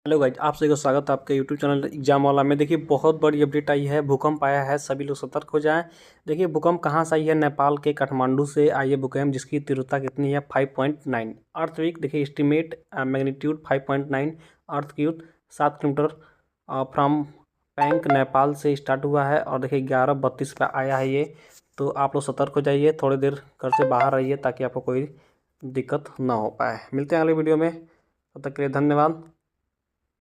Hello guys, आप सभी को स्वागत है आपके यूट्यूब चैनल एग्जाम वाला में। देखिए बहुत बड़ी अपडेट आई है, भूकंप आया है, सभी लोग सतर्क हो जाएं। देखिए भूकंप कहाँ से आई है? नेपाल के काठमांडू से आई है भूकंप, जिसकी तीव्रता कितनी है? 5.9 अर्थक्वेक। देखिए estimate magnitude 5.9 earthquake 7 kilometre from पैंग नेपाल से स्टार्ट हुआ है और देखिए 11:32 पे आया है ये। तो आप लोग सतर्क हो जाइए, थोड़ी देर घर से बाहर रहिए ताकि आपको कोई दिक्कत ना हो पाए। मिलते हैं अगले वीडियो में, तब तक के लिए धन्यवाद।